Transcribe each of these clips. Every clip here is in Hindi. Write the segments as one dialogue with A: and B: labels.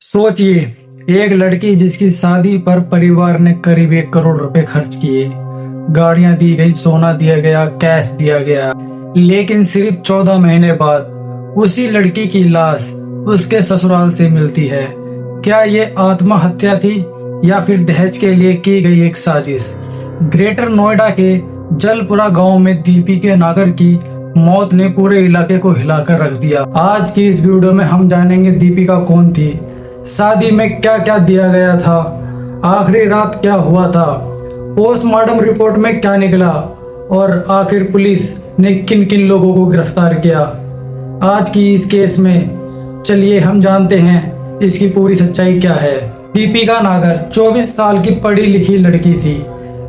A: सोचिए, एक लड़की जिसकी शादी पर परिवार ने करीब 1 करोड़ रुपए खर्च किए, गाड़ियां दी गई, सोना दिया गया, कैश दिया गया, लेकिन सिर्फ 14 महीने बाद उसी लड़की की लाश उसके ससुराल से मिलती है। क्या ये आत्महत्या थी या फिर दहेज के लिए की गई एक साजिश? ग्रेटर नोएडा के जलपुरा गांव में दीपिका नागर की मौत ने पूरे इलाके को हिलाकर रख दिया। आज की इस वीडियो में हम जानेंगे दीपिका कौन थी, शादी में क्या क्या दिया गया था, आखिरी रात क्या हुआ था, पोस्टमार्टम रिपोर्ट में क्या निकला और आखिर पुलिस ने किन किन लोगों को गिरफ्तार किया। आज की इस केस में चलिए हम जानते हैं इसकी पूरी सच्चाई क्या है। दीपिका नागर 24 साल की पढ़ी लिखी लड़की थी।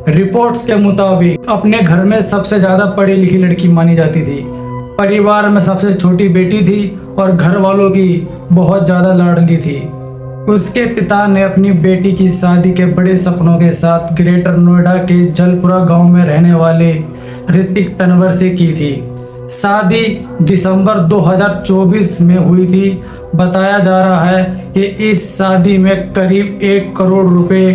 A: रिपोर्ट्स के मुताबिक अपने घर में सबसे ज्यादा पढ़ी लिखी लड़की मानी जाती थी। परिवार में सबसे छोटी बेटी थी और घर वालों की बहुत ज्यादा लाडली थी। उसके पिता ने अपनी बेटी की शादी के बड़े सपनों के साथ ग्रेटर नोएडा के जलपुरा गांव में रहने वाले ऋतिक तनवर से की थी। शादी दिसंबर 2024 में हुई थी। बताया जा रहा है कि इस शादी में करीब 1 करोड़ रुपए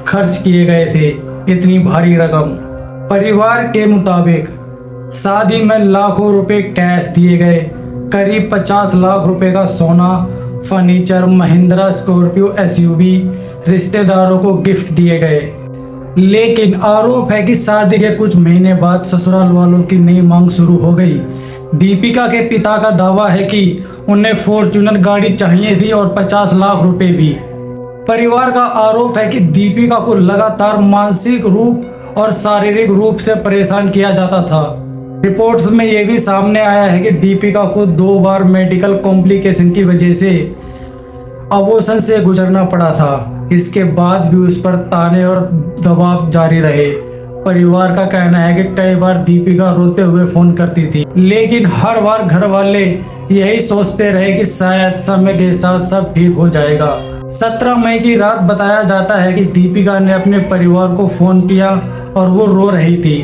A: खर्च किए गए थे। इतनी भारी रकम। परिवार के मुताबिक शादी में लाखों रुपए कैश दिए गए, करीब 50 लाख रुपए का सोना, फर्नीचर, महिंद्रा स्कॉर्पियो एसयूवी रिश्तेदारों को गिफ्ट दिए गए। लेकिन आरोप है कि शादी के कुछ महीने बाद ससुराल वालों की नई मांग शुरू हो गई। दीपिका के पिता का दावा है कि उन्हें फॉर्च्यूनर गाड़ी चाहिए थी और 50 लाख रुपए भी। परिवार का आरोप है कि दीपिका को लगातार मानसिक रूप और शारीरिक रूप से परेशान किया जाता था। रिपोर्ट्स में यह भी सामने आया है कि दीपिका को 2 बार मेडिकल कॉम्प्लिकेशन की वजह से अबॉर्शन से गुजरना पड़ा था। इसके बाद भी उस पर ताने और दबाव जारी रहे। परिवार का कहना है कि कई बार दीपिका रोते हुए फोन करती थी, लेकिन हर बार घर वाले यही सोचते रहे कि शायद समय के साथ सब ठीक हो जाएगा। 17 मई की रात बताया जाता है कि दीपिका ने अपने परिवार को फोन किया और वो रो रही थी।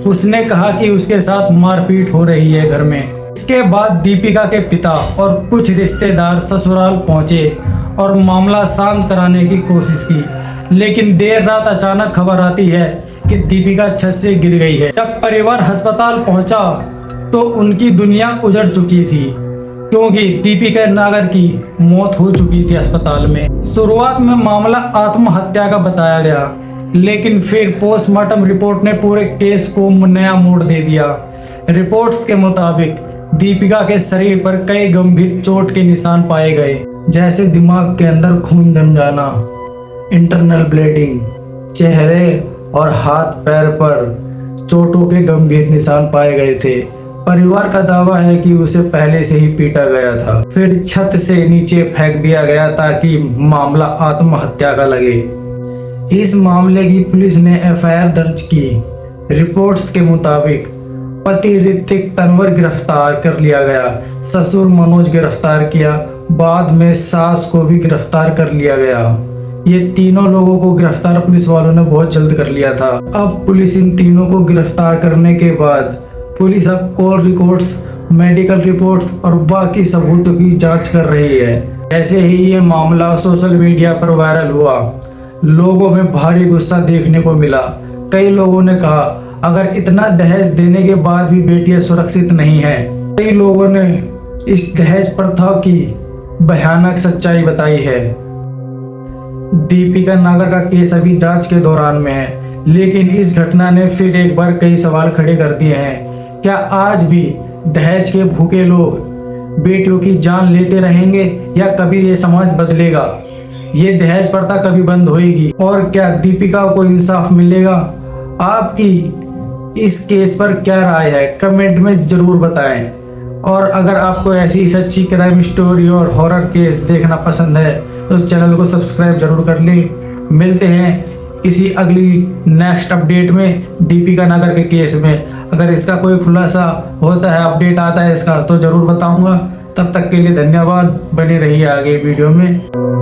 A: उसने कहा कि उसके साथ मारपीट हो रही है घर में। इसके बाद दीपिका के पिता और कुछ रिश्तेदार ससुराल पहुंचे और मामला शांत कराने की कोशिश की, लेकिन देर रात अचानक खबर आती है कि दीपिका छत से गिर गई है। जब परिवार अस्पताल पहुंचा तो उनकी दुनिया उजड़ चुकी थी, क्योंकि दीपिका नागर की मौत हो चुकी थी अस्पताल में। शुरुआत में मामला आत्महत्या का बताया गया, लेकिन फिर पोस्टमार्टम रिपोर्ट ने पूरे केस को नया मोड़ दे दिया। रिपोर्ट्स के मुताबिक दीपिका के शरीर पर कई गंभीर चोट के निशान पाए गए, जैसे दिमाग के अंदर खून जम जाना, इंटरनल ब्लीडिंग, चेहरे और हाथ पैर पर चोटों के गंभीर निशान पाए गए थे। परिवार का दावा है कि उसे पहले से ही पीटा गया था, फिर छत से नीचे फेंक दिया गया ताकि मामला आत्महत्या का लगे। इस मामले की पुलिस ने एफआईआर दर्ज की। रिपोर्ट्स के मुताबिक पति ऋतिक तनवर गिरफ्तार कर लिया गया, ससुर मनोज गिरफ्तार किया, बाद में सास को भी गिरफ्तार कर लिया गया। ये तीनों लोगों को गिरफ्तार पुलिस वालों ने बहुत जल्द कर लिया था। अब पुलिस इन तीनों को गिरफ्तार करने के बाद पुलिस अब कॉल रिकॉर्ड्स, मेडिकल रिपोर्ट्स और बाकी सबूतों की जांच कर रही है। जैसे ही ये मामला सोशल मीडिया पर वायरल हुआ, लोगों में भारी गुस्सा देखने को मिला। कई लोगों ने कहा अगर इतना दहेज देने के बाद भी बेटियां सुरक्षित नहीं है। कई लोगों ने इस दहेज प्रथा की भयानक सच्चाई बताई है। दीपिका नागर का केस अभी जांच के दौरान में है, लेकिन इस घटना ने फिर एक बार कई सवाल खड़े कर दिए हैं। क्या आज भी दहेज के भूखे लोग बेटियों की जान लेते रहेंगे या कभी ये समाज बदलेगा? ये दहेज प्रथा कभी बंद होएगी और क्या दीपिका को इंसाफ मिलेगा? आपकी इस केस पर क्या राय है, कमेंट में जरूर बताएं। और अगर आपको ऐसी सच्ची क्राइम स्टोरी और हॉरर केस देखना पसंद है तो चैनल को सब्सक्राइब जरूर कर लें। मिलते हैं किसी अगली नेक्स्ट अपडेट में दीपिका नागर के केस में। अगर इसका कोई खुलासा होता है, अपडेट आता है इसका, तो जरूर बताऊंगा। तब तक के लिए धन्यवाद। बने रहिए आगे वीडियो में।